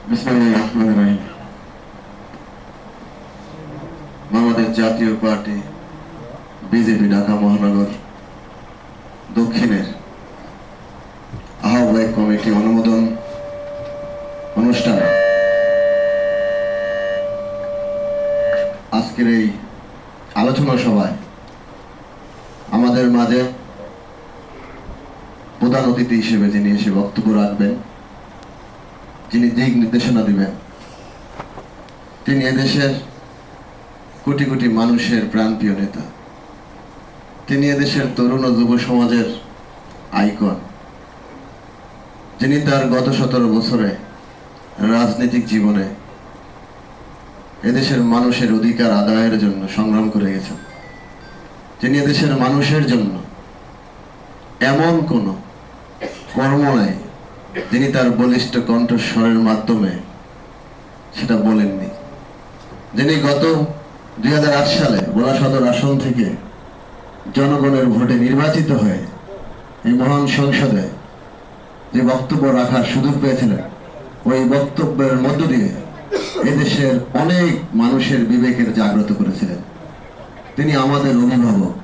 বিসমিল্লাহির রহমানির রহিম। বাংলাদেশ জাতীয় পার্টি বিজেপি ঢাকা মহানগর দক্ষিণের আহ্বায়ক কমিটি অনুমোদন অনুষ্ঠান আজকের এই আলোচনা সভায় আমাদের মাঝে প্রধান অতিথি হিসেবে যিনি এসে বক্তব্য রাখবেন, যিনি দিক নির্দেশনা দিবেন, তিনি এদেশের কোটি কোটি মানুষের প্রাণপ্রিয় নেতা। তিনি এদেশের তরুণ ও যুব সমাজের আইকন, যিনি তার গত 17 বছরে রাজনৈতিক জীবনে এদেশের মানুষের অধিকার আদায়ের জন্য সংগ্রাম করে গেছেন। তিনি এদেশের মানুষের জন্য এমন কোন কর্ম নাই যিনি তার বলিষ্ঠ কণ্ঠস্বরের মাধ্যমে সেটা বলেননি। যিনি গত 2008 সালে বোরা সদর আসন থেকে জনগণের ভোটে নির্বাচিত হয়ে এই মহান সংসদে যে বক্তব্য রাখার সুযোগ পেয়েছিলেন, ওই বক্তব্যের মধ্য দিয়ে এদেশের অনেক মানুষের বিবেকের জাগ্রত করেছিলেন। তিনি আমাদের অভিভাবক,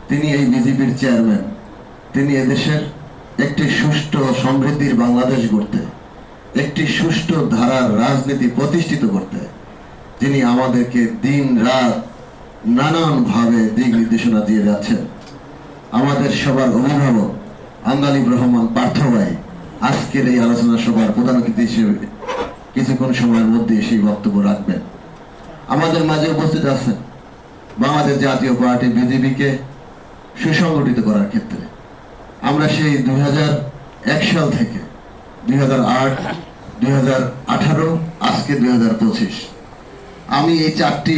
তিনি এই বিজেপির চেয়ারম্যান, তিনি এদেশের একটি সুষ্ঠু সমৃদ্ধির বাংলাদেশ গড়তে, একটি সুষ্ঠু ধারার রাজনীতি প্রতিষ্ঠিত করতে তিনি আমাদেরকে দিন রাত নানান ভাবে দিক নির্দেশনা দিয়ে যাচ্ছেন। আমাদের সবার অভিভাবক আন্দালিব রহমান পার্থ ভাই আজকের এই আলোচনা সভার প্রধান অতিথি হিসেবে কিছুক্ষণ সময়ের মধ্যে সেই বক্তব্য রাখবেন। আমাদের মাঝে উপস্থিত আছেন বাংলাদেশ জাতীয় পার্টি বিজেপিকে সুসংগঠিত করার ক্ষেত্রে আমরা সেই 2001 সাল থেকে 2008, 2018, আজকে 2025, আমি এই 4টি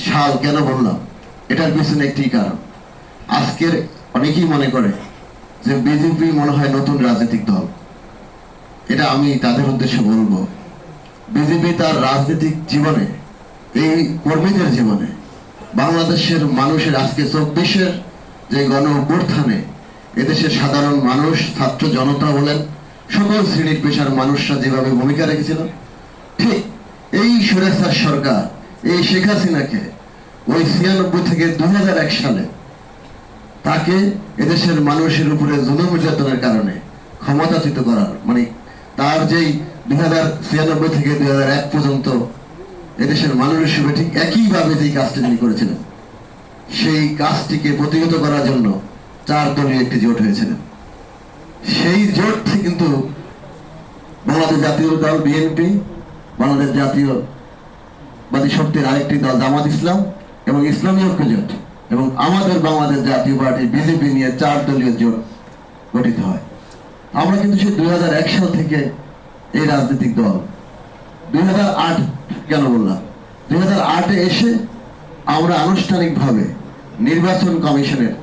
সাল কেন বললাম, এটার পিছনে একটি কারণ। আজকের অনেকেই মনে করে যে বিজেপি মনে হয় নতুন রাজনৈতিক দল। এটা আমি তাদের উদ্দেশ্যে বলবো, বিজেপি তার রাজনৈতিক জীবনে, এই কর্মীদের জীবনে, বাংলাদেশের মানুষের আজকে 24-এর যে গণ অভ্যুত্থানে এদেশের সাধারণ মানুষ, ছাত্র জনতা বলেন, সকল শ্রেণীর পেশার মানুষরা যেভাবে ভূমিকা রেখেছিল, ঠিক এই স্বৈরাচার সরকার এই শেখ হাসিনাকে ওই 96 থেকে 2001 সালে তাকে এদেশের মানুষের উপরে জুলুম নির্যাতনের কারণে ক্ষমতাচ্যুত করার, মানে তার যেই 2096 থেকে 2001 পর্যন্ত এদেশের মানুষের হিসেবে ঠিক একইভাবে যেই কাজটি তিনি করেছিলেন, সেই কাজটিকে প্রতিহত করার জন্য 4 দলীয় একটি জোট হয়েছিলেন। সেই জোট কিন্তু বাংলাদেশ জাতীয় দল বিএনপি, বাংলাদেশ জাতীয়বাদী শক্তির আরেকটি দল জামাত ইসলাম এবং ইসলামী ঐক্য জোট এবং আমাদের বাংলাদেশ জাতীয় পার্টি বিজেপি নিয়ে 4 দলীয় জোট গঠিত হয়। আমরা কিন্তু সেই 2001 সাল থেকে এই রাজনৈতিক দল। 2008 কেন বললাম, 2008-এ এসে আমরা আনুষ্ঠানিকভাবে নির্বাচন কমিশনের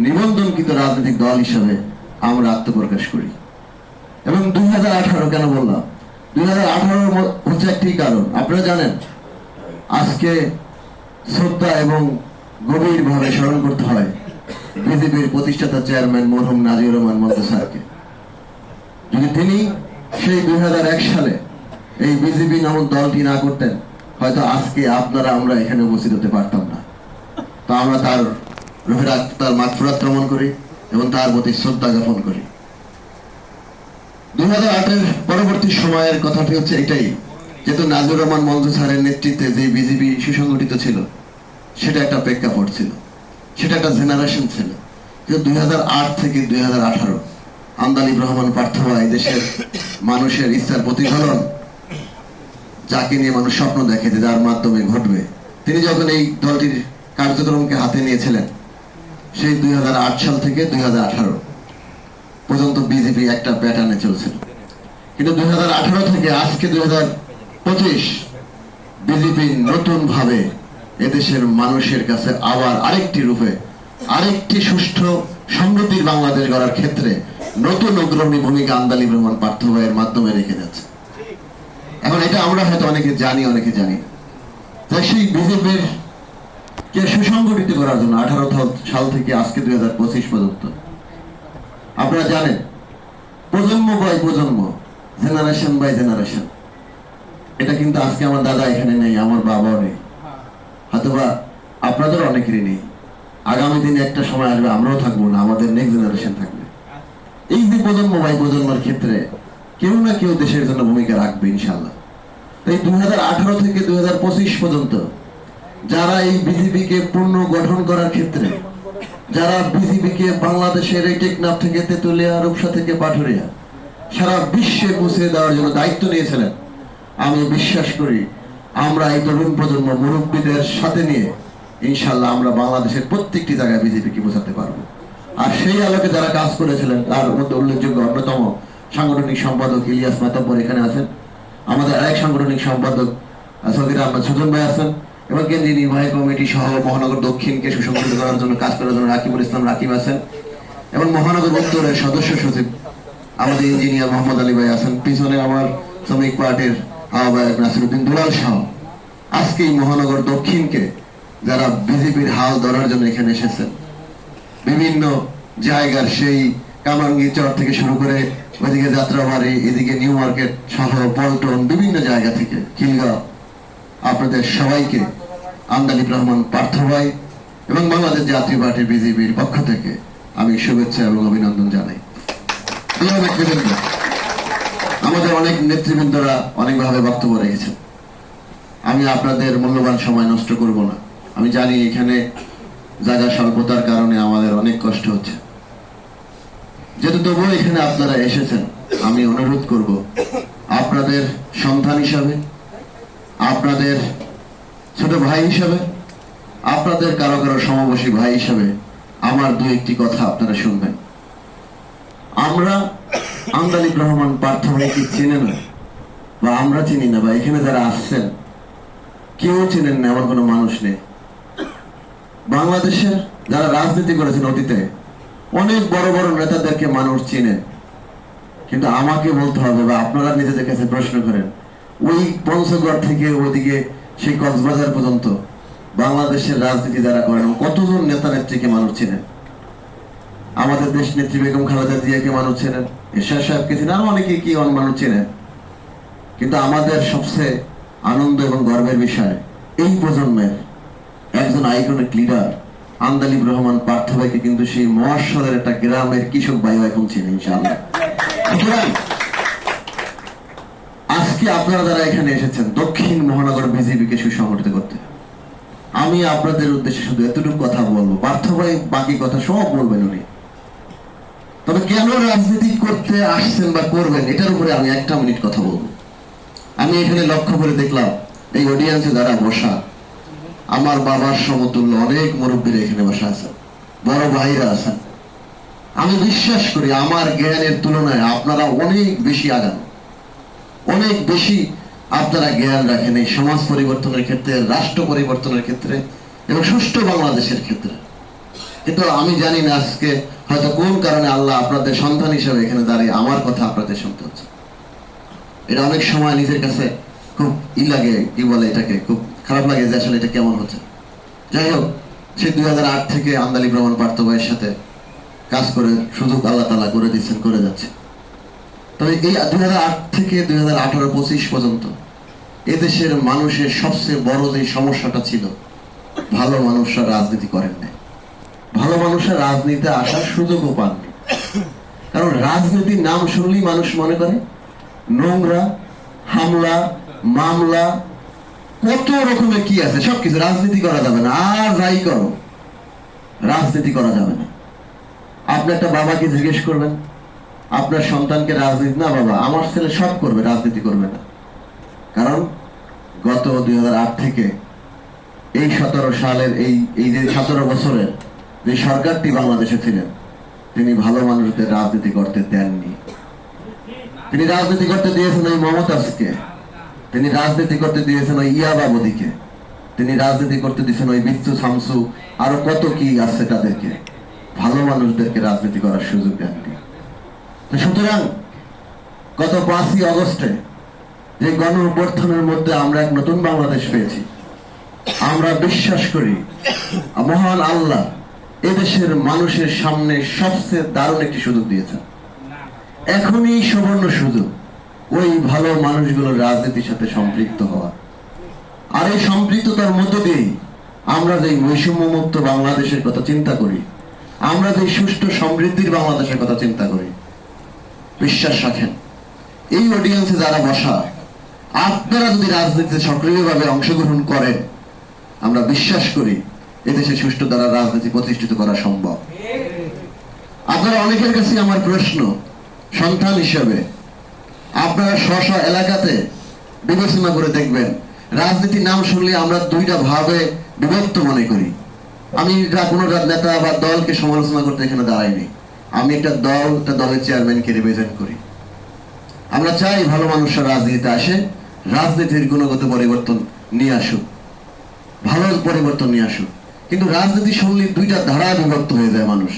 নিবন্ধনকৃত রাজনৈতিক দল হিসাবে আমরা আত্মপ্রকাশ করি। এবং 2018 কেন বললাম, 2018 হচ্ছে একটি কারণ। আপনারা জানেন, আজকে শ্রদ্ধা এবং গভীরভাবে স্মরণ করতে হয় বিজেপির প্রতিষ্ঠাতা চেয়ারম্যান মরহুম নাজিবুর রহমান মঞ্জু স্যারকে। যদি তিনি সেই 2001 সালে এই বিজেপি নামক দলটি না করতেন, হয়তো আজকে আপনারা আমরা এখানে উপস্থিত হতে পারতাম না। তো আমরা তার রুহের মাগফিরাত কামনা করি এবং তার প্রতি শ্রদ্ধা জ্ঞাপন করি। 2008-এর পরবর্তী সময়ের কথাটি হচ্ছে এটাই, যেহেতু নাজিবুর রহমান মঞ্জু স্যারের নেতৃত্বে যে বিজেপি সুসংগঠিত ছিল, সেটা একটা প্রেক্ষাপট ছিল, সেটা একটা জেনারেশন ছিল। কিন্তু 2008 থেকে 2018 আন্দালিব রহমান পার্থ ভাই দেশের মানুষের ইচ্ছার প্রতিফলন, যাকে নিয়ে মানুষ স্বপ্ন দেখে যে যার মাধ্যমে ঘটবে, তিনি যখন এই দলটির কার্যক্রমকে হাতে নিয়েছিলেন, সেই 2008 সাল থেকে 2018 পর্যন্ত বিজেপি একটা প্যাটার্নে চলছিল। কিন্তু 2018 থেকে আজকে 2025 বিজেপি নতুন ভাবে এদেশের মানুষের কাছে আবার আরেকটি রূপে, আরেকটি সুষ্ঠু সমৃদ্ধির বাংলাদেশ গড়ার ক্ষেত্রে নতুন অগ্রণী ভূমিকা আন্দালিব রহমান পার্থ ভাইয়ের মাধ্যমে রেখে যাচ্ছে। এখন এটা আমরা হয়তো অনেকে জানি, অনেকে জানি। তাই সেই বিজেপির কে সুসংগঠিত করার জন্য 18 সাল থেকে আজকে 2025 পর্যন্ত আপনারা জানেন, প্রজন্ম বাই প্রজন্ম, জেনারেশন বাই জেনারেশন এটা কিন্তু আজকে আমার দাদা এখানে নেই, আমার বাবাও নেই, হয়তোবা আপনাদের অনেকেরই নেই। আগামী দিনে একটা সময় আসবে আমরাও থাকবো না, আমাদের নেক্সট জেনারেশন থাকবে। এই যে প্রজন্ম বা প্রজন্মের ক্ষেত্রে কেউ না কেউ দেশের জন্য ভূমিকা রাখবে ইনশাল্লাহ। তাই 2018 থেকে 2025 পর্যন্ত যারা এই বিজেপিকে পূর্ণ গঠন করার ক্ষেত্রে, যারা বিজেপিকে বাংলাদেশের এই টেকনাফ থেকে তেতুলিয়া, রূপসা থেকে পাথুরিয়া সারা বিশ্বে পৌঁছে দেওয়ার জন্য দায়িত্ব নিয়েছিলেন, আমি বিশ্বাস করি আমরা এই তরুণ প্রজন্ম মুরব্বীদের সাথে নিয়ে ইনশাল্লাহ আমরা বাংলাদেশের প্রত্যেকটি জায়গায় বিজেপিকে বোঝাতে পারবো। আর সেই আলোকে যারা কাজ করেছিলেন তার মধ্যে উল্লেখযোগ্য অন্যতম সাংগঠনিক সম্পাদক ইলিয়াস মাতাব্বর এখানে আছেন, আমাদের আরেক সাংগঠনিক সম্পাদক সগির আহমদ সুজন ভাই আছেন, এবং কেন্দ্রীয় নির্বাহী কমিটি সহ মহানগর দক্ষিণকে সুসংগঠিত করার জন্য কাজ করার জন্য রাকিবুল ইসলাম রাকিব আছেন, এবং মহানগর উত্তরের সদস্য সচিব আমাদের ইঞ্জিনিয়ার মোহাম্মদ আলী ভাই আছেন, পিছনে আমার শ্রমিক পার্টির আহ্বায়ক নাসিরউদ্দিন দুলাল সহ আজকে এই মহানগর দক্ষিণকে যারা বিজেপির হাল ধরার জন্য এখানে এসেছেন, বিভিন্ন জায়গার সেই কামাঙ্গি চর থেকে শুরু করে ওইদিকে যাত্রাবাড়ি, এদিকে নিউ মার্কেট সহ পল্টন, বিভিন্ন জায়গা থেকে খিলগাঁও, আপনাদের সবাইকে আমদালিব রহমান পার্থ ভাই এবং বাংলাদেশ জাতীয় পার্টি বিজেপির পক্ষ থেকে আমি শুভেচ্ছা এবং অভিনন্দন জানাই। আমাদের অনেক নেতৃবৃন্দরা অনেকভাবে বক্তব্য রেখেছেন, আমি আপনাদের মূল্যবান সময় নষ্ট করব না। আমি জানি এখানে জায়গা স্বল্পতার কারণে আমাদের অনেক কষ্ট হচ্ছে, যেহেতু তবুও এখানে আপনারা এসেছেন, আমি অনুরোধ করব আপনাদের সন্তান হিসাবে, আপনাদের ছোট ভাই হিসাবে, আপনাদের কারো কারো সমবয়সী ভাই হিসাবে আমার দু একটি কথা আপনারা শুনবেন। আমরা আমদালিব রহমান পার্থ ভাইকে চিনি না, বা আমরা চিনি না, বা এখানে যারা আসছেন কেউ চেনেন না এমন কোনো মানুষ নেই। বাংলাদেশের যারা রাজনীতি করেছেন অতীতে অনেক বড় বড় নেতাদেরকে মানুষ চিনেন, কিন্তু আমাকে বলতে হবে, বা আপনারা নিজেদের কাছে প্রশ্ন করেন, ওই পঞ্চগড় থেকে ওইদিকে সেই কক্সবাজার পর্যন্ত বাংলাদেশের রাজনীতি যারা করেন কতজন নেতা নেত্রীকে মানুষ চিনেন? আমাদের দেশ নেত্রী বেগম খালেদা জিয়াকে মানুষ চেনেন, এরশাদ সাহেবকে চিনেন, আরো অনেকে কি মানুষ চেনেন। কিন্তু আমাদের সবচেয়ে আনন্দ এবং গর্বের বিষয় এই প্রজন্মের একজন আইকনিক লিডার আমদালিব রহমান পার্থ ভাইকে কিন্তু সেই মহাশয়ের একটা গ্রামের কৃষক ভাই এখন চিনে ইনশাআল্লাহ। আজকে আপনারা যারা এখানে এসেছেন দক্ষিণ মহানগর বিজেপিকে সুসংগঠিত করতে, আমি আপনাদের উদ্দেশ্যে শুধু এতটুকু কথা বলবো, পার্থ ভাই বাকি কথা সব বলবেন উনি, তবে কেন রাজনীতি করতে আসছেন বা করবেন এটার উপরে আমি একটা মিনিট কথা বলবো। আমি এখানে লক্ষ্য করে দেখলাম এই অডিয়েন্সে যারা বসা, আমার বাবার সমতুল্য অনেক মুরব্বীরা এখানে বসা আছেন, বড় ভাইরা আছেন। আমি বিশ্বাস করি আমার জ্ঞানের তুলনায় আপনারা অনেক বেশি আগানো, অনেক বেশি আপনারা জ্ঞান রাখেন এই সমাজ পরিবর্তনের ক্ষেত্রে, রাষ্ট্র পরিবর্তনের ক্ষেত্রে এবং সুষ্ঠু বাংলাদেশের ক্ষেত্রে। কিন্তু আমি জানি না আজকে হয়তো কোন কারণে আল্লাহ আপনাদের সন্তান হিসেবে এখানে দাঁড়িয়ে আমার কথা আপনাদের শুনতে হচ্ছে। এটা অনেক সময় নিজের কাছে খুব লাগে, কি বলে এটাকে, খুব খারাপ লাগে যে আসলে এটা কেমন হচ্ছে। যাই হোক, সেই 2008 থেকে আমদালিব রহমান পার্থ ভাইয়ের সাথে কাজ করে সুযোগ আল্লাহ তাআলা করে দিচ্ছেন, করে যাচ্ছে। তবে এই 2008 থেকে 2018-25 পর্যন্ত এদেশের মানুষের সবচেয়ে বড় যে সমস্যাটা ছিল, ভালো মানুষরা রাজনীতি করেন নাই, ভালো মানুষরা রাজনীতিতে আসার সুযোগও পাননি। কারণ রাজনীতির নাম শুনলেই মানুষ মনে করে নোংরা, হামলা, মামলা, কত রকমের কি আছে, সবকিছু রাজনীতি করা যাবে না। আর যাই করো, রাজনীতি করা যাবে না। আপনি একটা বাবাকে জিজ্ঞেস করবেন আপনার সন্তানকে রাজনীতি, না বাবা আমার ছেলে সব করবে, রাজনীতি করবে না। কারণ গত 2008 থেকে এই 17 সালের এই যে 17 বছরের যে সরকারটি বাংলাদেশে ছিলেন, তিনি ভালো মানুষদের রাজনীতি করতে দেননি। তিনি রাজনীতি করতে দিয়েছেন ওই মমতাজকে, তিনি রাজনীতি করতে দিয়েছেন ওই ইয়াবাবদিকে, তিনি রাজনীতি করতে দিয়েছেন ওই বিচ্ছু শামসু, আরো কত কি আছে তাদেরকে। ভালো মানুষদেরকে রাজনীতি করার সুযোগ দেননি। সুতরাং গত 5ই আগস্টে যে গণ অভ্যুত্থানের মধ্যে আমরা এক নতুন বাংলাদেশ পেয়েছি, আমরা বিশ্বাস করি মহান আল্লাহ এদেশের মানুষের সামনে সবচেয়ে দারুণ একটি সুযোগ দিয়েছেন। এখনই সুবর্ণ সুযোগ, ওই ভালো মানুষগুলোর রাজনীতির সাথে সম্পৃক্ত হওয়া। আর এই সম্পৃক্ততার মধ্য দিয়েই আমরা যে বৈষম্যমুক্ত বাংলাদেশের কথা চিন্তা করি, আমরা যে সুষ্ঠু সমৃদ্ধির বাংলাদেশের কথা চিন্তা করি, বিশ্বাস রাখেন এই অডিয়েন্সে যারা বসা, আপনারা যদি রাজনীতিতে সক্রিয়ভাবে অংশগ্রহণ করেন, আমরা বিশ্বাস করি এদেশে সুষ্ঠু দ্বারা রাজনীতি প্রতিষ্ঠিত করা সম্ভব। আপনারা অনেকের কাছে আমার প্রশ্ন, সন্তান হিসেবে আপনারা স্ব এলাকাতে বিবেচনা করে দেখবেন, রাজনীতির নাম শুনলে আমরা দুইটা ভাবে বিভক্ত মনে করি। আমি কোনো নেতা বা দলকে সমালোচনা করতে এখানে দাঁড়াইনি, আমি একটা দলের চেয়ারম্যানকে রিপ্রেজেন্ট করি। আমরা চাই ভালো মানুষরা রাজনীতিতে আসে, রাজনীতির গুণগত পরিবর্তন নিয়ে আসুক, ভালো পরিবর্তন নিয়ে আসুক। কিন্তু রাজনীতি শুনলে দুইটা ধারা বিভক্ত হয়ে যায় মানুষ।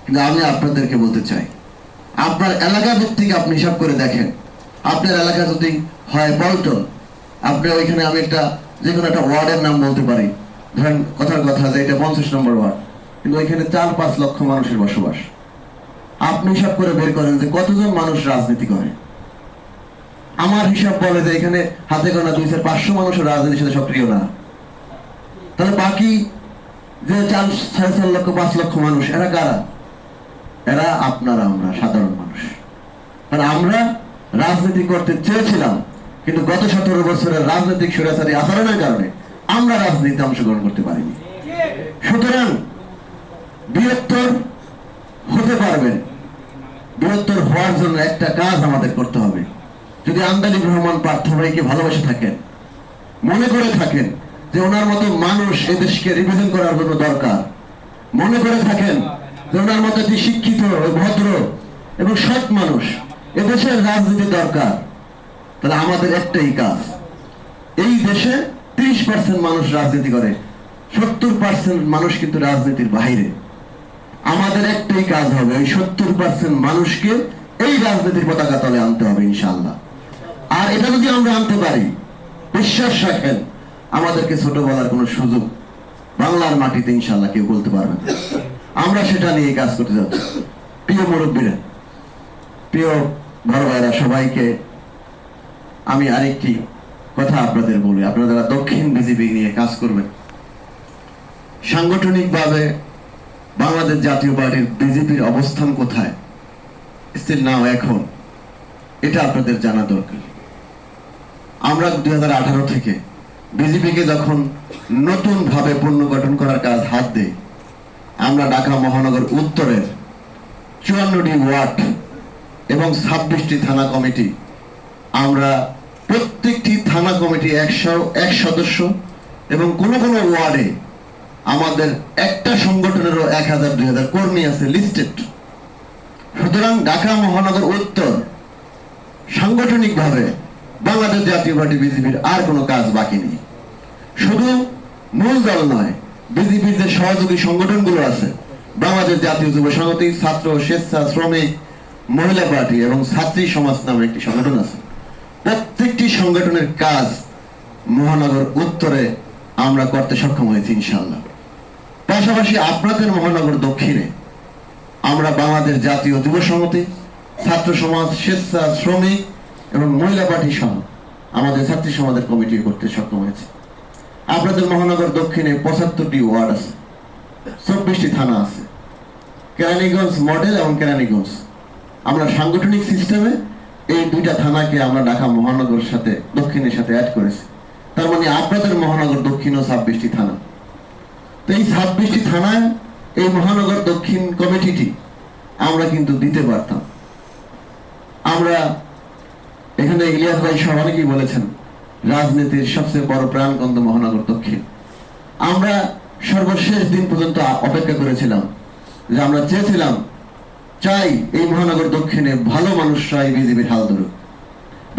কিন্তু আমি আপনাদেরকে বলতে চাই, আপনার এলাকা ভিত্তিক আপনি হিসাব করে দেখেন। আপনার এলাকা যদি হয় পল্টন, আপনি ওইখানে আমি একটা যে কোনো একটা ওয়ার্ডের নাম বলতে পারি, ধরেন কথার কথা যে এটা 50 নম্বর ওয়ার্ড, কিন্তু ওইখানে 4-5 লক্ষ মানুষের বসবাস। আপনি হিসাব করে বের করেন যে কতজন মানুষ রাজনীতি করে। আমার হিসাব বলে যে এখানে হাতে গোনা 200-500 মানুষের রাজনীতির সাথে সক্রিয় না। তাহলে বাকি যে 4-4.5 লক্ষ 5 লক্ষ মানুষ, এরা কারা? এরা আপনারা, আমরা সাধারণ মানুষ। কারণ আমরা রাজনীতি করতে চেয়েছিলাম, কিন্তু গত 17 বছরের রাজনৈতিক স্বৈরাচারী আচরণের কারণে আমরা রাজনীতিতে অংশগ্রহণ করতে পারিনি। সুতরাং বৃহত্তর হতে পারবেন, বৃহত্তর হওয়ার জন্য একটা কাজ আমাদের করতে হবে। যদি আন্দালিব রহমান পার্থ ভাইকে ভালোবেসে থাকেন, মনে করে থাকেন যে ওনার মতো মানুষ এদেশকে রিপ্রেজেন্ট করার জন্য দরকার, মনে করে থাকেন যে ওনার মতো একটি শিক্ষিত, ভদ্র এবং সৎ মানুষ এদেশের রাজনীতি দরকার, তাহলে আমাদের একটাই কাজ। এই দেশে 30% মানুষ রাজনীতি করে, 70% মানুষ কিন্তু রাজনীতির বাইরে। আমাদের একটাই কাজ হবে, ওই 70% মানুষকে এই রাজনীতির পতাকা তলে আনতে হবে ইনশাআল্লাহ। আর এটা যদি আমরা আনতে পারি, বিশ্বাস রাখেন আমাদেরকে ছোট বলার কোনো সুযোগ বাংলার মাটিতে ইনশাআল্লাহ কেউ বলতে পারবে না। আমরা সেটা নিয়ে কাজ করতে যাচ্ছি। প্রিয় মুরব্বীরা, প্রিয় বড় ভাইরা, সবাইকে আমি আরেকটি কথা আপনাদের বলি। আপনারা যারা দক্ষিণ বিজেপি নিয়ে কাজ করবেন, সাংগঠনিকভাবে বাংলাদেশ জাতীয় পার্টির বিজেপির অবস্থান কোথায় স্থির নাও এখন, এটা আপনাদের জানা দরকার। আমরা 2018 থেকে বিজেপিকে যখন নতুন ভাবে পুনর্গঠন করার কাজ হাত দেই, আমরা ঢাকা মহানগর উত্তরের 54টি ওয়ার্ড এবং 26টি থানা কমিটি, আমরা প্রত্যেকটি থানা কমিটি 101 সদস্য এবং কোন কোন ওয়ার্ডে আমাদের একটা সংগঠনেরও 1000-2000 কর্মী আছে লিস্টেড। সুতরাং ঢাকা মহানগর উত্তর সাংগঠনিকভাবে বাংলাদেশ জাতীয় পার্টি বিজেপির আর কোনো কাজ বাকি নেই। শুধু মূল দল নয়, বিজেপির যে সহযোগী সংগঠনগুলো আছে, বাংলাদেশ জাতীয় যুব সংহতি, ছাত্র, স্বেচ্ছা, শ্রমিক, মহিলা পার্টি এবং ছাত্রী সমাজ নামে একটি সংগঠন আছে, প্রত্যেকটি সংগঠনের কাজ মহানগর উত্তরে আমরা করতে সক্ষম হয়েছি ইনশাআল্লাহ। পাশাপাশি আপনাদের মহানগর দক্ষিণে আমরা বাংলাদেশ জাতীয় যুব সংহতি, ছাত্র সমাজ, স্বেচ্ছা, শ্রমিক এবং মহিলা পার্টি সহ আমাদের ছাত্রী সমাজের কমিটি করতে সক্ষম হয়েছে। আপনাদের মহানগর দক্ষিণে 75টি ওয়ার্ড আছে, 24টি থানা আছে, কেরানীগঞ্জ মডেল এবং কেরানীগঞ্জ। আমরা সাংগঠনিক সিস্টেমে এই দুইটা থানাকে আমরা ঢাকা মহানগরের সাথে দক্ষিণের সাথে অ্যাড করেছি। তার মানে আপনাদের মহানগর দক্ষিণও 26টি থানা। তো এই 26টি থানায় এই মহানগর দক্ষিণ কমিটিটি আমরা কিন্তু দিতে পারতাম। আমরা এখানে ইলিয়াস ভাই সহ অনেকেই বলেছেন রাজনীতির সবচেয়ে বড় প্রাণকেন্দ্র মহানগর দক্ষিণ। আমরা সর্বশেষ দিন পর্যন্ত অপেক্ষা করেছিলাম যে আমরা চেয়েছিলাম, চাই এই মহানগর দক্ষিণে ভালো মানুষরা এই বিজেপির হাল ধরুক,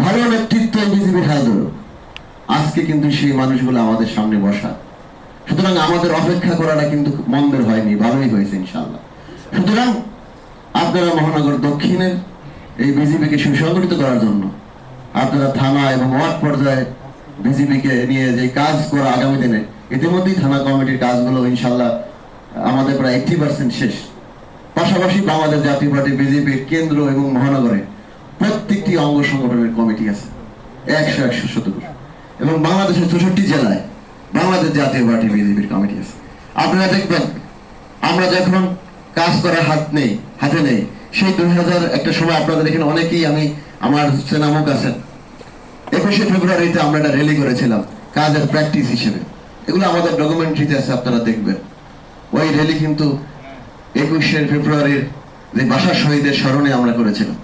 ভালো নেতৃত্ব এই বিজেপির হাল ধরুক। আজকে কিন্তু সেই মানুষগুলো আমাদের সামনে বসা। সুতরাং আমাদের অপেক্ষা করাটা কিন্তু মন্দের হয়নি, ভালোই হয়েছে ইনশাআল্লাহ। সুতরাং আপনারা মহানগর দক্ষিণের এই বিজেপিকে সুসংগঠিত করার জন্য আপনারা থানা এবং ওয়ার্ড পর্যায়ে বিজেপিকে নিয়ে যে কাজ করা আগামী দিনে, ইতিমধ্যেই থানা কমিটির কাজগুলো ইনশাআল্লাহ আমাদের প্রায় 80% শেষ। পাশাপাশি বাংলাদেশ জাতীয় পার্টি বিজেপির কেন্দ্র এবং মহানগরে প্রত্যেকটি অঙ্গ সংগঠনের কমিটি আছে 100 সদস্য, এবং বাংলাদেশের 64 জেলায় বাংলাদেশ জাতীয় পার্টি বিজেপির কমিটি আছে। আপনারা দেখবেন আমরা যখন কাজ করার হাতে নেই সেই 2000 একটা সময় আপনাদের এখানে অনেকেই আমার সেনামুখ আছেন 21শে ফেব্রুয়ারিতে আমরা একটা র্যালি করেছিলাম কাজের প্র্যাকটিস হিসেবে, এগুলো আমাদের ডকুমেন্টারিতে আছে, আপনারা দেখবেন। ওই র্যালি কিন্তু 21শে ফেব্রুয়ারির যে ভাষা শহীদের স্মরণে আমরা করেছিলাম।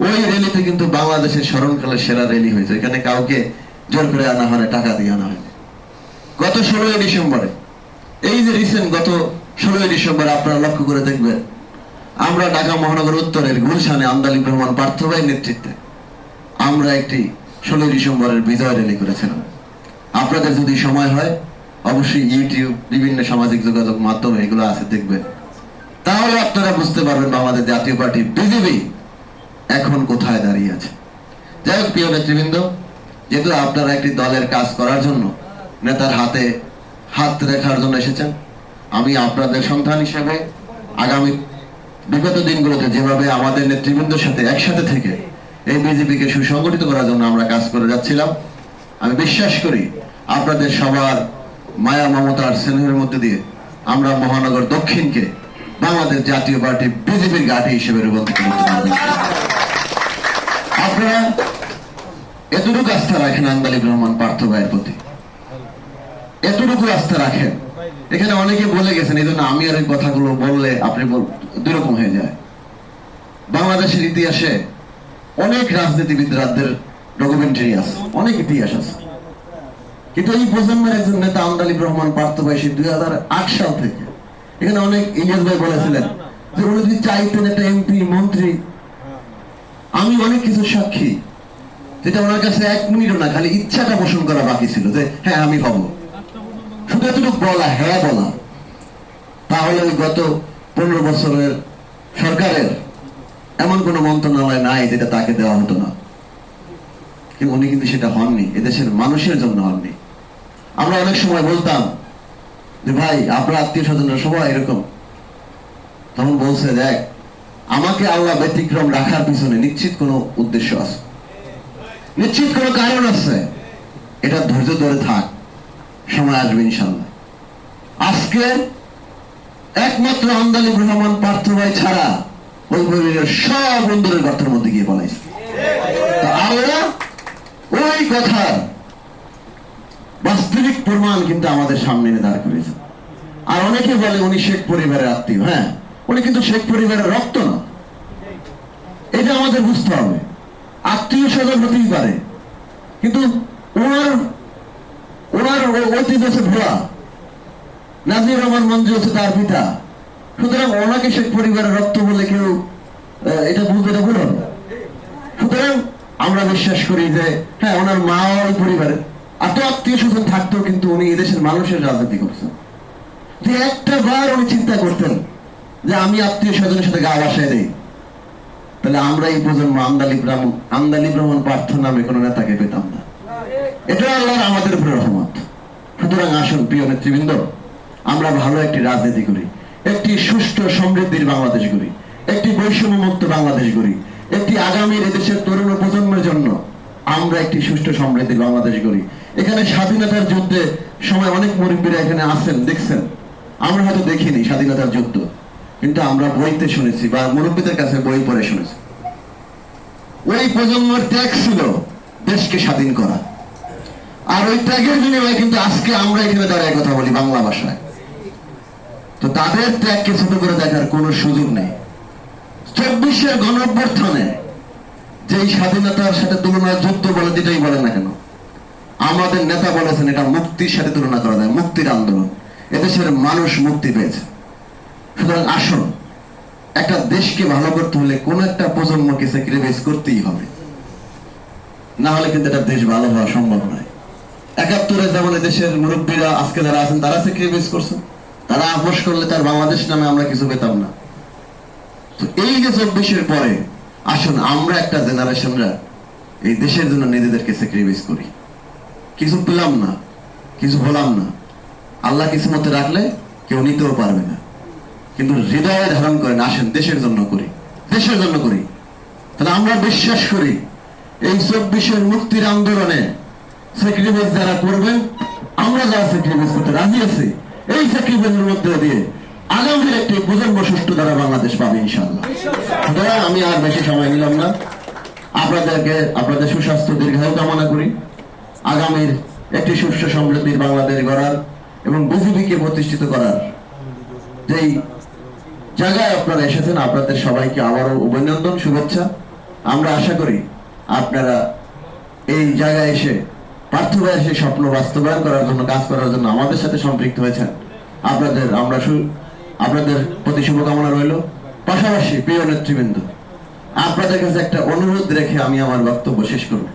ওই র্যালিতে কিন্তু বাংলাদেশের স্মরণকালের সেরা র্যালি হয়েছে, এখানে কাউকে জোর করে আনা হয়, টাকা দিয়ে আনা হয়নি। গত 16 ডিসেম্বরে, এই যে রিসেন্ট গত 16 ডিসেম্বর আপনারা লক্ষ্য করে দেখবেন, আমরা ঢাকা মহানগর উত্তরের গুলশানে আন্দালিব রহমান পার্থ ভাইয়ের নেতৃত্বে আমরা একটি 16 ডিসেম্বরের বিজয় র্যালি করেছিলাম। আপনাদের যদি সময় হয় অবশ্যই ইউটিউব, বিভিন্ন সামাজিক যোগাযোগ মাধ্যমে এগুলো আছে, দেখবেন, তাহলে আপনারা বুঝতে পারবেন বাংলাদেশ জাতীয় পার্টি বিজেপি এখন কোথায় দাঁড়িয়ে আছে। যাই হোক প্রিয় নেতৃবৃন্দ, যেহেতু আপনারা একটি দলের কাজ করার জন্য নেতার হাতে হাত রেখার জন্য এসেছেন, আমি আপনাদের সন্তান হিসেবে আগামী বিগত দিনগুলোতে যেভাবে আমাদের নেতৃবৃন্দের সাথে একসাথে থেকে এই বিজেপিকে সুসংগঠিত করার জন্য আমরা কাজ করে যাচ্ছিলাম, আমি বিশ্বাস করি আপনাদের সবার মায়া মমতার স্নেহের মধ্যে দিয়ে আমরা মহানগর দক্ষিণকে বাংলাদেশ জাতীয় পার্টি বিজেপির ঘাঁটি হিসেবে রূপান্তরিত করতে পারব। আপনারা এতটুকু আস্থা রাখেন আন্দালিব রহমান পার্থ ভাইয়ের প্রতি, এতটুকু আস্থা রাখেন। এখানে অনেকে বলে গেছেন, এই জন্য আমি আর এই কথাগুলো বললে আপনি দুই রকম হয়ে যায়। বাংলাদেশের ইতিহাসে অনেক রাজনীতিবিদদের ডকুমেন্টারি আছে, অনেক ইতিহাস আছে, কিন্তু এই প্রজন্মের একজন নেতা আন্দালিব রহমান পার্থ ভাই 2008 সাল থেকে, এখানে অনেক ইলিয়াস ভাই বলেছিলেন যে উনি যদি চাইতেন একটা এমপি মন্ত্রী, আমি অনেক কিছু সাক্ষী, যেটা ওনার কাছে 1 মিনিটও না, খালি ইচ্ছাটা পোষণ করা বাকি ছিল যে হ্যাঁ আমি হব, শুধু এতটুকু বলা, হ্যাঁ বলা। তাহলে ওই গত 15 বছরের সরকারের এমন কোন মন্ত্রণালয় নাই যেটা তাকে দেওয়া হতো না, কিন্তু উনি কিন্তু সেটা হননি, এদেশের মানুষের জন্য হননি। আমরা অনেক সময় বলতাম যে ভাই আপনার আত্মীয় স্বজনরা সবাই এরকম, তখন বলছে দেখ আমাকে আল্লাহ ব্যতিক্রম রাখার পিছনে নিশ্চিত কোনো উদ্দেশ্য আছে, নিশ্চিত কোনো কারণ আছে, এটা ধৈর্য ধরে থাক, সময় আসবে ইনশাল্লাহ। আজকে একমাত্র আন্দালিব রহমান পার্থ ভাই ছাড়া ওই পরিবারের সব বন্ধুদের গর্তের মধ্যে গিয়ে বলাইছে। আল্লাহ ওই কথার বাস্তবিক প্রমাণ কিন্তু আমাদের সামনে এনে দাঁড় করেছে। আর অনেকে বলে উনি শেখ পরিবারের আত্মীয়, হ্যাঁ উনি কিন্তু শেখ পরিবারের রক্ত না, এটা আমাদের বুঝতে হবে। আত্মীয় স্বজন হতেই পারে, কিন্তু ওনার ঐতিহ্য হচ্ছে ভোলা, নাজির রহমান মঞ্জু হচ্ছে তার পিতা, সুতরাং ওনাকে শেখ পরিবারের রক্ত বলে কেউ এটা বুঝতে এটা ভুল হবে। সুতরাং আমরা বিশ্বাস করি যে হ্যাঁ ওনার মা ওই পরিবারের, এত আত্মীয় স্বজন থাকতেও কিন্তু উনি এদেশের মানুষের রাজনীতি করছেন। যে একটা বার উনি চিন্তা করতেন যে আমি আত্মীয় স্বজনের সাথে গা বাসায় দেই, তাহলে আমরা এই প্রজন্ম আন্দালিব রহমান পার্থ নামে কোন নেতাকে পেতাম না। এটা আল্লাহর আমাদের উপরে রহমত। সুতরাং আসুন প্রিয় নেতৃবৃন্দ, আমরা ভালো একটি রাজনীতি করি, একটি সুষ্ঠু সমৃদ্ধির বাংলাদেশ গড়ি, একটি বৈষম্য মুক্ত বাংলাদেশ গড়ি, একটি আগামীর এদেশের তরুণ প্রজন্মের জন্য আমরা একটি সুষ্ঠু সমৃদ্ধির বাংলাদেশ গড়ি। এখানে স্বাধীনতার যুদ্ধে সময় অনেক মুরব্বীরা এখানে আসেন, দেখছেন, আমরা হয়তো দেখিনি স্বাধীনতার যুদ্ধ, কিন্তু আমরা বইতে শুনেছি বা মুরব্বীদের কাছে বই পড়ে শুনেছি। ওই প্রজন্মের ত্যাগ ছিল দেশকে স্বাধীন করা, আর ওই ত্যাগের বিনিময়ে কিন্তু আজকে আমরা এখানে দাঁড়ায় কথা বলি বাংলা ভাষায়। তো তাদের ত্যাগকে ছোট করে দেখার কোনো সুযোগ নেই। 24-এর গণঅভ্যুত্থানে যেই স্বাধীনতার সাথে তুলনা, যুদ্ধ বলে যেটাই বলেন না কেন, আমাদের নেতা বলেছেন এটা মুক্তির সাথে তুলনা করা যায়, মুক্তির আন্দোলন, এদেশের মানুষ মুক্তি পেয়েছে। সুতরাং আসুন, একটা দেশকে ভালো করতে হলে কোন একটা প্রজন্মকে স্যাক্রিফাইস করতেই হবে, না হলে কিন্তু একটা দেশ ভালো হওয়া সম্ভব নয়। 71-এ যেমন দেশের মুরব্বীরা আজকে যারা আছেন তারা স্যাক্রিফাইস করছেন, তারা আপোষ করলে তার বাংলাদেশ নামে আমরা কিছু পেতাম না। তো এই যে 24-এর পরে আসুন আমরা একটা জেনারেশনরা এই দেশের জন্য নিজেদেরকে স্যাক্রিফাইস করি। কিছু পেলাম না, কিছু হলাম না, আল্লাহ কিছু মতে রাখলে কেউ নিতেও পারবে না, কিন্তু হৃদয়ে ধারণ করেন, আসেন দেশের জন্য করি, দেশের জন্য করি। তাহলে আমরা বিশ্বাস করি এই 24-এর মুক্তির আন্দোলনে স্যাক্রিফাইস যারা করবেন, আমরা যারা স্যাক্রিফাইস করতে রাজি আছি, এই স্যাক্রিফাইসের মধ্যে দিয়ে আগামীর একটি প্রজন্ম সুষ্ঠু দ্বারা বাংলাদেশ পাবে ইনশাআল্লাহ। সুতরাং আমি আর বেশি সময় নিলাম না, আপনাদের সুস্বাস্থ্য দীর্ঘায়ু কামনা করি, আগামীর একটি সুস্থ সমৃদ্ধির বাংলাদেশ গড়ার এবং বিজেপিকে প্রতিষ্ঠিত করার যেই জায়গায় আপনারা এসেছেন, আপনাদের সবাইকে আবারও অভিনন্দন, শুভেচ্ছা। আমরা আশা করি আপনারা এই জায়গায় এসে পার্থ ভাইয়ের সেই স্বপ্ন বাস্তবায়ন করার জন্য, কাজ করার জন্য আমাদের সাথে সম্পৃক্ত হয়েছেন। আপনাদের প্রতি শুভকামনা রইল। পাশাপাশি প্রিয় নেতৃবৃন্দ, আপনাদের কাছে একটা অনুরোধ রেখে আমি আমার বক্তব্য শেষ করব।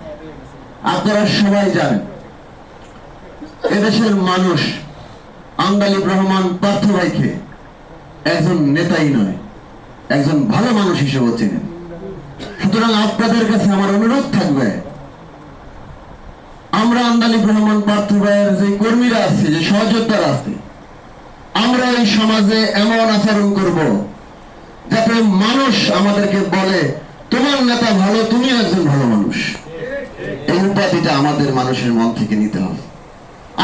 আপনারা সবাই জানেন এদেশের মানুষ আন্দালিব রহমান পার্থ ভাইকে একজন নেতাই নয়, একজন ভালো মানুষ হিসেবে চেনেন। সুতরাং আপনাদের কাছে আমার অনুরোধ থাকবে, আমরা আন্দালিব রহমান পার্থ ভাইয়ের যে কর্মীরা আছে, যে সহযোদ্ধারা আছে, আমরা এই সমাজে এমন আচরণ করব যাতে মানুষ আমাদেরকে বলে তোমার নেতা ভালো, তুমি একজন ভালো মানুষ। এই উপাধিটা আমাদের মানুষের মন থেকে নিতে হবে।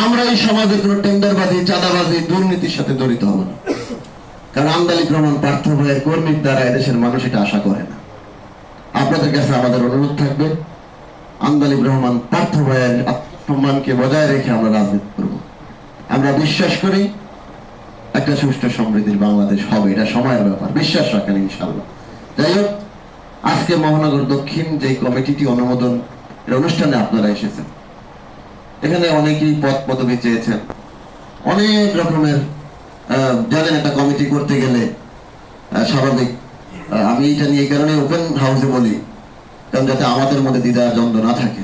আমরা এই সমাজে কোনো টেন্ডারবাজি, চাঁদাবাজি, দুর্নীতির সাথে জড়িত হব না, কারণ আন্দালিব রহমান পার্থ ভাইয়ের কর্মীর দ্বারা এদেশের মানুষ এটা আশা করে না। আপনাদের কাছে আমাদের অনুরোধ থাকবে, আন্দালিব রহমান পার্থ ভাইয়ের সম্মানকে বজায় রেখে আমরা রাজনীতি করব। আমরা বিশ্বাস করি একটা সুষ্ঠু সমৃদ্ধির বাংলাদেশ হবে, এটা সময়ের ব্যাপার, বিশ্বাস রাখেন ইনশাআল্লাহ। যাই হোক, আজকে মহানগর দক্ষিণ যে কমিটিটি অনুমোদন এর অনুষ্ঠানে আপনারা এসেছেন, এখানে অনেকেই পদ পদবি চেয়েছেন, অনেক রকমের জানেন একটা কমিটি করতে গেলে স্বাভাবিক, আমি এটা নিয়ে এই কারণে ওপেন হাউসে বলি, কারণ যাতে আমাদের মধ্যে দ্বিধা দ্বন্দ্ব না থাকে।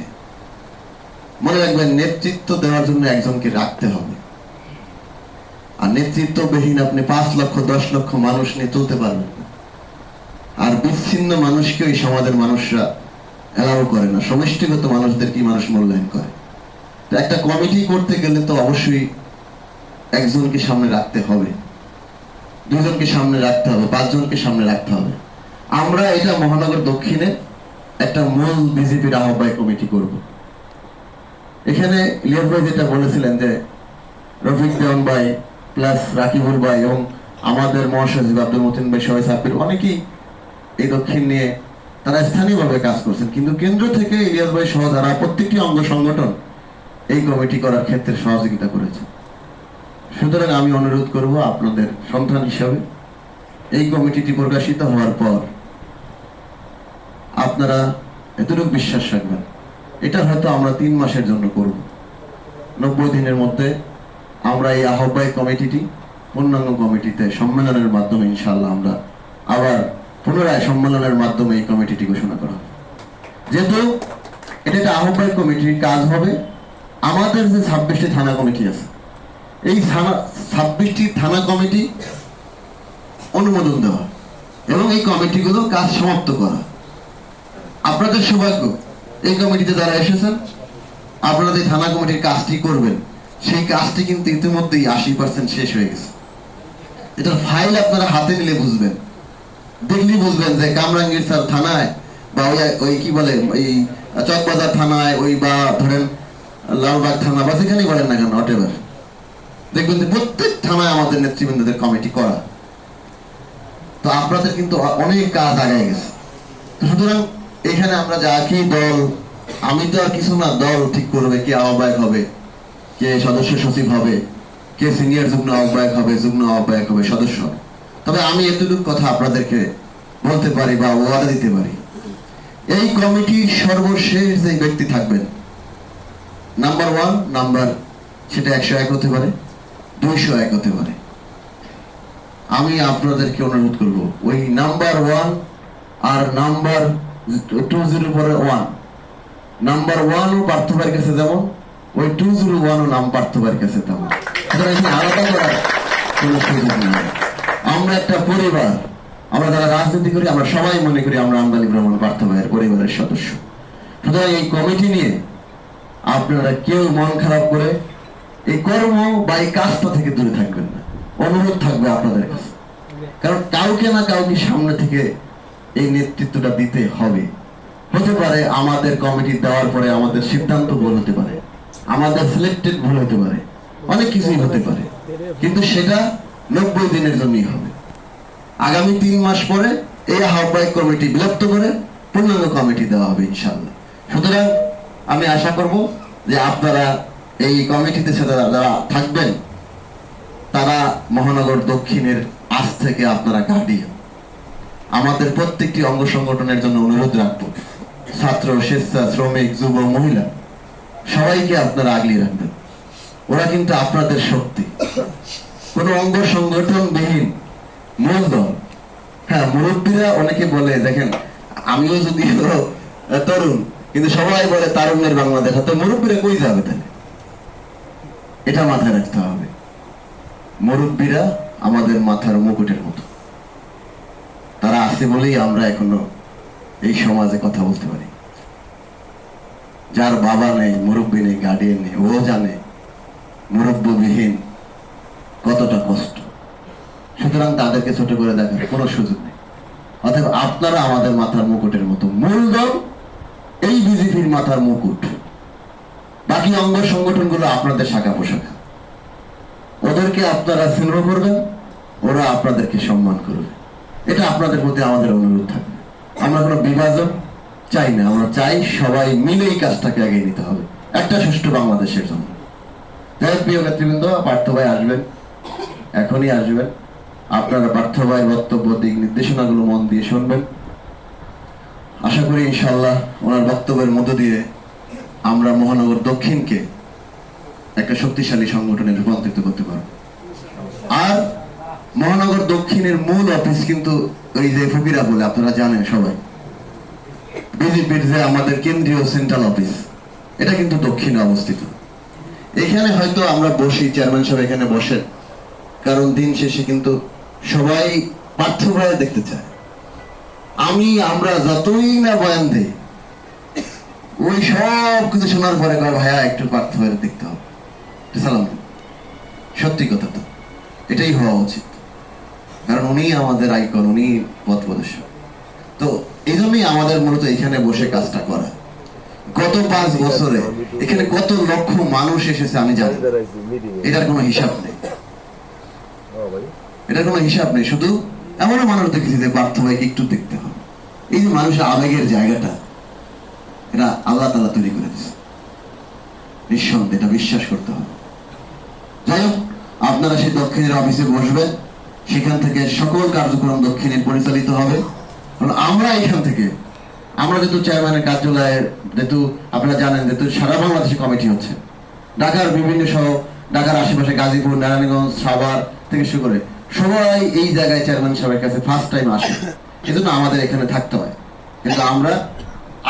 মনে রাখবেন, নেতৃত্ব দেওয়ার জন্য একজনকে রাখতে হবে, আর নেতৃত্ববিহীন আপনি 5 লক্ষ 10 লক্ষ মানুষ নিয়ে চলতে পারবেন না। আর বিচ্ছিন্ন মানুষকে ওই সমাজের মানুষরা এলাও করে না, সমষ্টিগত মানুষদেরকে মানুষ মূল্যায়ন করে। তো একটা কমিটি করতে গেলে তো অবশ্যই একজনকে সামনে রাখতে হবে, 2 জনকে সামনে রাখতে হবে, 5 জনকে সামনে রাখতে হবে। আমরা এটা মহানগর দক্ষিণে একটা মূল বিজেপির আহ্বায়ক কমিটি করব। এখানে লিয়ার ভাই যেটা বলেছিলেন যে রফিক দেওয়ান ভাই প্লাস রাকিবুল ভাই এবং আমাদের মহাসচিব আব্দুল মতিন ভাই সবাই সাব্বির, অনেকেই এই দক্ষিণ নিয়ে তারা স্থানীয়ভাবে কাজ করছেন, কিন্তু কেন্দ্র থেকে ইলিয়াস ভাই সহ যারা প্রত্যেকটি অঙ্গ সংগঠন এই কমিটি করার ক্ষেত্রে সহযোগিতা করেছে। সুতরাং আমি অনুরোধ করব আপনাদের সন্তান হিসাবে, এই কমিটিটি প্রকাশিত হওয়ার পর আপনারা এতটুকু বিশ্বাস রাখবেন, এটা হয়তো আমরা 3 মাসের জন্য করব। 90 দিনের মধ্যে আমরা এই আহ্বায়ক কমিটিটি পূর্ণাঙ্গ কমিটিতে সম্মেলনের মাধ্যমে ইনশাআল্লাহ আমরা আবার পুনরায় সম্মেলনের মাধ্যমে এই কমিটিটি ঘোষণা করা হবে। যেহেতু এটা একটা আহ্বায়ক কমিটির কাজ হবে, আমাদের যে 26টি থানা কমিটি আছে, এই 26টি থানা কমিটি অনুমোদন দেওয়া এবং এই কমিটিগুলো কাজ সমাপ্ত করা। আপনাদের সৌভাগ্য, এই কমিটিতে যারা এসেছেন, আপনারা যে থানা কমিটির কাজটি করবেন, সেই কাজটি কিন্তু ইতিমধ্যেই 80% শেষ হয়ে গেছে। এটার ফাইল আপনারা হাতে নিলে বুঝবেন, দেখলেই বুঝবেন যে কামরাঙ্গীর স্যার থানায় বা ওই কি বলে এই চকবাজার থানায়, ওই বা ধরেন লালবাগ থানা বা যেখানেই বলেন না কেন, হোয়াটএভার, দেখবেন যে প্রত্যেক থানায় আমাদের নেতৃবৃন্দদের কমিটি করা। তো আপনাদের কিন্তু অনেক কাজ আগায় গেছে। সুতরাং এখানে আমরা যা কি দল, আমি তো আর কিছু না, দল ঠিক করবে কে আহ্বায়ক হবে, কে সদস্য সচিব হবে, কে সিনিয়র যুগ্ম আহ্বায়ক হবে, যুগ্ম আহ্বায়ক হবে, সদস্য হবে। তবে আমি এতটুকু কথা আপনাদেরকে বলতে পারি বা ওয়াদা দিতে পারি, এই কমিটির সর্বশেষ যে ব্যক্তি থাকবেন, নাম্বার 1 নাম্বার, সেটা 101 হতে পারে, 201 হতে পারে। আমি আপনাদেরকে অনুরোধ করব, ওই নাম্বার 1 আর নাম্বার 201, নাম্বার 1 ও পার্থ ভাইয়ের কাছে যেমন, ওই 201 ও নাম পার্থ ভাইয়ের কাছে তেমন। আলাদা করার কোনো সুযোগ নেই। আমরা একটা পরিবার, আমরা যারা রাজনীতি করি, আমরা সবাই মনে করি আমরা আন্দালিব রহমান পার্থ ভাইয়ের পরিবারের সদস্য। সুতরাং এই কমিটি নিয়ে আপনারা কেউ মন খারাপ করে এই কর্ম বা এই কাজটা থেকে দূরে থাকবেন না, অনুরোধ থাকবে আপনাদের কাছে। কারণ কাউকে না কাউকে সামনে থেকে এই নেতৃত্বটা দিতে হবে। হতে পারে আমাদের কমিটি দেওয়ার পরে আমাদের সিদ্ধান্ত ভুল হতে পারে, আমাদের সিলেক্টেড ভুল হতে পারে, অনেক কিছুই হতে পারে, কিন্তু সেটা 90 দিনের জন্যই হবে। আগামী 3 মাস পরে এই আহ্বায়ক কমিটি বিলুপ্ত করে পূর্ণাঙ্গ কমিটি দেওয়া হবে ইনশাআল্লাহ। সুতরাং আমি আশা করব যে আপনারা এই কমিটিতে যারা থাকবেন তারা মহানগর দক্ষিণের আজ থেকে আপনারা গার্ডিয়ান। আমাদের প্রত্যেকটি অঙ্গ সংগঠনের জন্য অনুরোধ রাখবো, ছাত্র, স্বেচ্ছা, শ্রমিক, যুব, মহিলা সবাইকে আপনারা আগলিয়ে রাখবেন। ওরা কিন্তু আপনাদের শক্তি। কোন অঙ্গ সংগঠন বিহীন মূল দল, হ্যাঁ মুরব্বীরা অনেকে বলে, দেখেন আমিও যদি তরুণ, কিন্তু সবাই বলে তারুণ্যের বাংলাদেশ, তো মুরব্বীরা কই যাবে তাহলে? এটা মাথায় রাখতে হবে। মুরব্বীরা আমাদের মাথার মুকুটের মতো, তারা আছে বলেই আমরা এখনো এই সমাজে কথা বলতে পারি। যার বাবা নেই, মুরব্বী নেই, গার্ডিয়ান নেই, ও জানে মুরব্বীবিহীন কতটা কষ্ট। সুতরাং তাদেরকে ছোট করে দেখার কোনো সুযোগ নেই। অতএব আপনারা আমাদের মাথার মুকুটের মতো। মূল দল এই বিজেপির মাথার মুকুট, বাকি অঙ্গ সংগঠনগুলো আপনাদের শাখা পোশাখা। ওদেরকে আপনারা স্নেহ করবেন, ওরা আপনাদেরকে সম্মান করবে। এটা আপনাদের প্রতি আমাদের অনুরোধ থাকবে। আমরা কোনো বিভাজন চাই না, আমরা চাই সবাই মিলে এই কাজটাকে এগিয়ে নিতে হবে একটা সুষ্ঠু বাংলাদেশের জন্য। যাই প্রিয় নেতৃবৃন্দ, পার্থ ভাই আসবেন, এখনই আসবেন। আপনারা পার্থ ভাইয়ের বক্তব্য, দিক নির্দেশনাগুলো মন দিয়ে শুনবেন। আশা করি ইনশাআল্লাহ ওনার বক্তব্যের মধ্য দিয়ে আমরা মহানগর দক্ষিণকে একটা শক্তিশালী সংগঠনে রূপান্তরিত করতে পারব। আর মহানগর দক্ষিণের মূল অফিস কিন্তু ওই যে ফকিরা বলে, আপনারা জানেন সবাই, বিজেপির যে আমাদের কেন্দ্রীয় সেন্ট্রাল অফিস, এটা কিন্তু দক্ষিণে অবস্থিত। এখানে হয়তো আমরা বসি, চেয়ারম্যান সাহেব এখানে বসেন, কারণ দিন শেষে কিন্তু সবাই পার্থ ভাইয়া দেখতে চায়। আমরা যতই না বয়ান দিই, ওই সব কিছু শোনার পরে কয় ভাইয়া একটু পার্থ ভাইয়া দেখতে হবে, সালাম। সত্যি কথা তো এটাই হওয়া উচিত, কারণ উনি আমাদের আইকন, উনি পথ প্রদর্শক। তো এই জন্যই আমাদের মূলত এখানে বসে কাজটা করা। গত 5 বছরে এখানে কত লক্ষ মানুষ এসেছে আমি জানি, এটার কোনো হিসাব নেই, এটার কোনো হিসাব নেই। শুধু এমনও মানুষ দেখেছি যে পার্থ ভাইকে একটু দেখতে হবে। এই যে মানুষের আবেগের জায়গাটা, এটা আল্লাহ তাআলা তৈরি করে দিয়েছে, নিঃসন্দেহে এটা বিশ্বাস করতে হবে। যাই হোক, আপনারা সেই দক্ষিণের অফিসে বসবেন, সেখান থেকে সকল কার্যক্রম দক্ষিণের পরিচালিত হবে। আমরা এখান থেকে, আমরা যেহেতু চেয়ারম্যানের কার্যালয়ের, যেহেতু আপনারা জানেন, যেহেতু সারা বাংলাদেশে কমিটি হচ্ছে, ঢাকার বিভিন্ন সহ ঢাকার আশেপাশে গাজীপুর, নারায়ণগঞ্জ, সাভার থেকে শুরু করে সবাই এই জায়গায় চেয়ারম্যান সাহেবের কাছে ফার্স্ট টাইম আসে, সেজন্য আমাদের এখানে থাকতে হয়। কিন্তু আমরা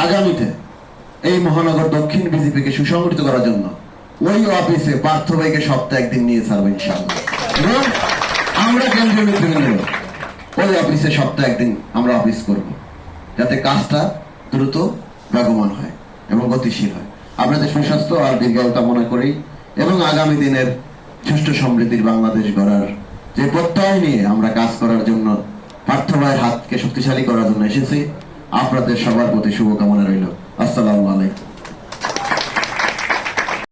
আগামীতে এই মহানগর দক্ষিণ বিজেপিকে সুসংগঠিত করার জন্য ওই অফিসে পার্থ ভাইকে সপ্তাহে একদিন নিয়ে ছাড়বো ইনশাআল্লাহ। এবং আমরা কেন্দ্রীয় নেতৃবৃন্দ ওই অফিসে সপ্তাহে একদিন আমরা অফিস করব, যাতে কাজটা দ্রুত বেগবান হয় এবং গতিশীল হয়। আপনাদের সুস্বাস্থ্য আর দীর্ঘায়ু কামনা করি এবং আগামী দিনের সুষ্ঠু সমৃদ্ধির বাংলাদেশ গড়ার যে প্রত্যয় নিয়ে আমরা কাজ করার জন্য পার্থ ভাইয়ের হাতকে শক্তিশালী করার জন্য এসেছি, আপনাদের সবার প্রতি শুভকামনা রইল। আসসালামু আলাইকুম।